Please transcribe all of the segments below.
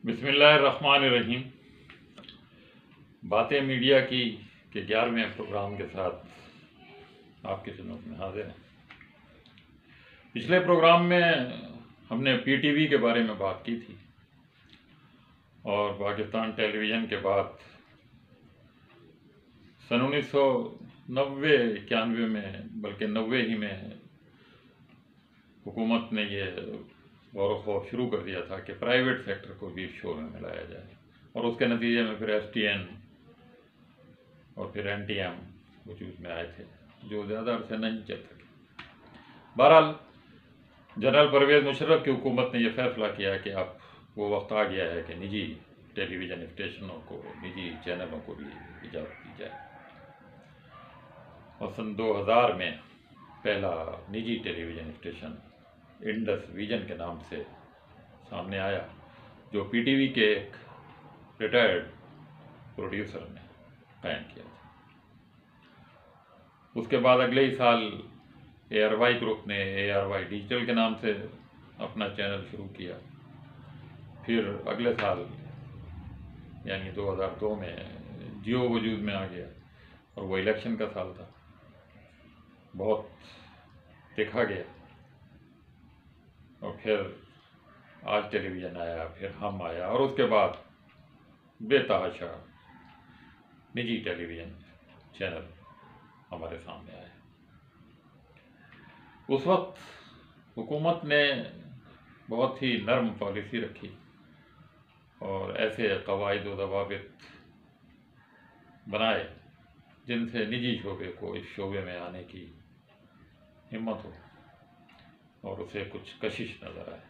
بسم اللہ الرحمن الرحیم۔ باتیں میڈیا کی کے 11ویں پروگرام کے ساتھ آپ کی خدمت میں حاضر ہیں۔ پچھلے پروگرام میں ہم نے پی ٹی وی کے بارے میں بات کی تھی اور پاکستان ٹیلی ویژن کے بعد سن 1990-91 میں بلکہ 90 ہی میں حکومت نے یہ غور و خوف شروع کر دیا تھا کہ پرائیویٹ سیکٹر کو بھی شور میں ملایا جائے، اور اس کے نتیجے میں پھر ایس ٹی این اور پھر این ٹی ایم وجود میں آئے تھے جو زیادہ عرصے نہیں چل سکے۔ بہرحال جنرل پرویز مشرف کی حکومت نے یہ فیصلہ کیا کہ اب وہ وقت آ گیا ہے کہ نجی ٹیلی ویژن اسٹیشنوں کو، نجی چینلوں کو بھی اجازت دی جائے، اور سن 2000 میں پہلا نجی ٹیلی ویژن اسٹیشن انڈس ویژن کے نام سے سامنے آیا، جو پی ٹی وی کے ایک ریٹائرڈ پروڈیوسر نے قائم کیا تھا۔ اس کے بعد اگلے ہی سال اے آر وائی گروپ نے اے آر وائی ڈیجیٹل کے نام سے اپنا چینل شروع کیا۔ پھر اگلے سال یعنی 2002 میں جیو وجود میں آ گیا، اور وہ الیکشن کا سال تھا، بہت دیکھا گیا، اور پھر آج ٹیلی ویژن آیا، پھر ہم آیا، اور اس کے بعد بے تحاشا نجی ٹیلی ویژن چینل ہمارے سامنے آئے۔ اس وقت حکومت نے بہت ہی نرم پالیسی رکھی اور ایسے قواعد و ضوابط بنائے جن سے نجی شعبے کو اس شعبے میں آنے کی ہمت ہو اور اسے کچھ کشش نظر آئے۔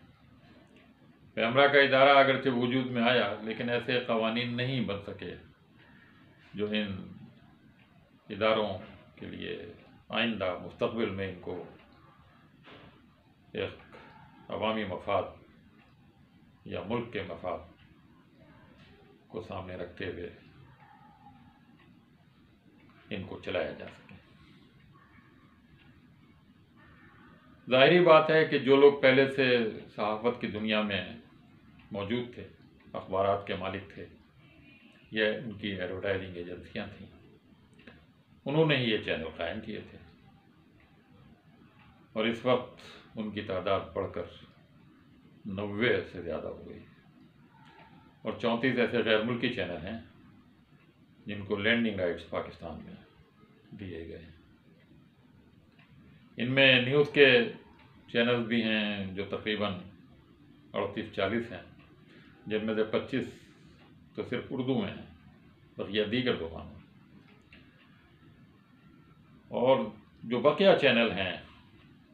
پیمرا کا ادارہ اگرچہ وجود میں آیا، لیکن ایسے قوانین نہیں بن سکے جو ان اداروں کے لیے آئندہ مستقبل میں ان کو ایک عوامی مفاد یا ملک کے مفاد کو سامنے رکھتے ہوئے ان کو چلایا جا سکے۔ ظاہری بات ہے کہ جو لوگ پہلے سے صحافت کی دنیا میں موجود تھے، اخبارات کے مالک تھے، یہ ان کی ایڈورٹائزنگ ایجنسیاں تھیں، انہوں نے ہی یہ چینل قائم کیے تھے، اور اس وقت ان کی تعداد بڑھ کر 90 سے زیادہ ہو گئی، اور 34 ایسے غیر ملکی چینل ہیں جن کو لینڈنگ رائٹس پاکستان میں دیے گئے ہیں۔ ان میں نیوز کے چینلز بھی ہیں جو تقریباً 38-40 ہیں، جن میں سے 25 تو صرف اردو میں ہیں، بقیہ دیگر زبانوں میں۔ اور جو بقیہ چینل ہیں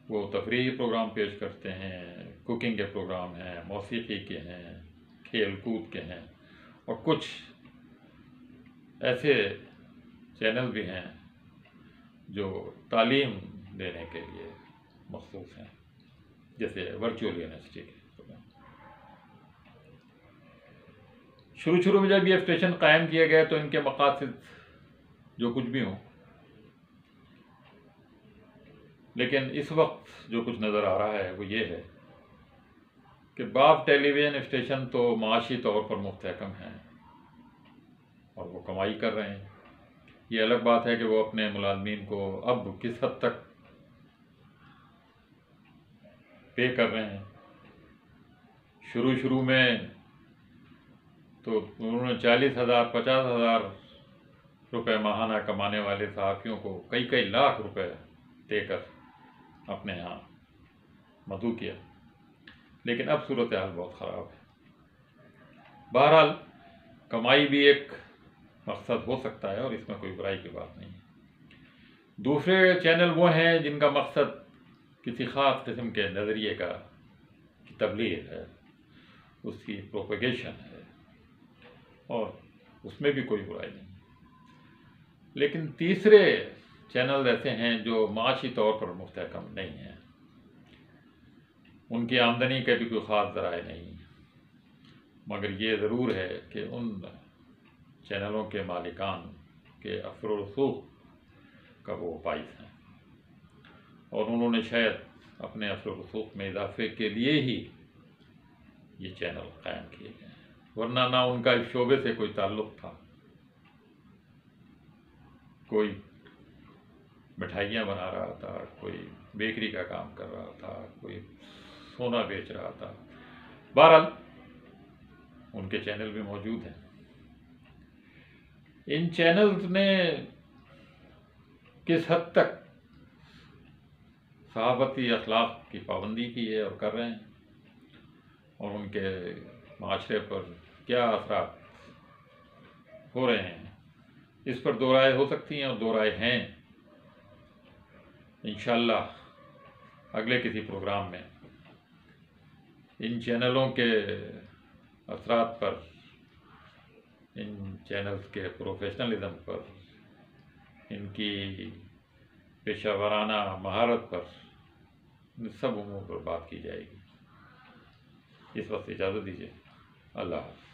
وہ تفریحی پروگرام پیش کرتے ہیں، کوکنگ کے پروگرام ہیں، موسیقی کے ہیں، کھیل کود کے ہیں، اور کچھ ایسے چینل بھی ہیں جو تعلیم دینے کے لیے مخصوص ہیں، جیسے ورچوئل یونیورسٹی کے پروگرام۔ شروع میں جب یہ اسٹیشن قائم کیے گئے تو ان کے مقاصد جو کچھ بھی ہوں، لیکن اس وقت جو کچھ نظر آ رہا ہے وہ یہ ہے کہ بعض ٹیلی ویژن اسٹیشن تو معاشی طور پر مستحکم ہیں اور وہ کمائی کر رہے ہیں۔ یہ الگ بات ہے کہ وہ اپنے ملازمین کو اب کس حد تک پے کر رہے ہیں۔ شروع میں تو انہوں نے 40,000 50,000 روپے ماہانہ کمانے والے صحافیوں کو کئی لاکھ روپے دے کر اپنے ہاں مدعو کیا، لیکن اب صورتحال بہت خراب ہے۔ بہرحال کمائی بھی ایک مقصد ہو سکتا ہے، اور اس میں کوئی برائی کی بات نہیں ہے۔ دوسرے چینل وہ ہیں جن کا مقصد کسی خاص قسم کے نظریے کی تبلیغ ہے، اس کی پروپیگیشن ہے، اور اس میں بھی کوئی برائی نہیں۔ لیکن تیسرے چینل ایسے ہیں جو معاشی طور پر مستحکم نہیں ہیں، ان کی آمدنی کے بھی کوئی خاص ذرائع نہیں، مگر یہ ضرور ہے کہ ان چینلوں کے مالکان کے اثر و رسوخ کا وہ باعث ہیں، اور انہوں نے شاید اپنے اثر و رسوخ میں اضافے کے لیے ہی یہ چینل قائم کیے گئے ہیں۔ ورنہ نہ ان کا اس شعبے سے کوئی تعلق تھا. کوئی مٹھائیاں بنا رہا تھا، کوئی بیکری کا کام کر رہا تھا، کوئی سونا بیچ رہا تھا. بہرحال ان کے چینل بھی موجود ہیں. ان چینلز نے کس حد تک صحافتی اخلاق کی پابندی کی ہے اور کر رہے ہیں، اور ان کے معاشرے پر کیا اثرات ہو رہے ہیں، اس پر دو رائے ہو سکتی ہیں اور دو رائے ہیں. انشاءاللہ اگلے کسی پروگرام میں ان چینلوں کے اثرات پر، ان چینلز کے پروفیشنلزم پر، ان کی پیشہ ورانہ مہارت پر، ان سب امور پر بات کی جائے گی. اس وقت اجازت دیجیے. اللہ حافظ.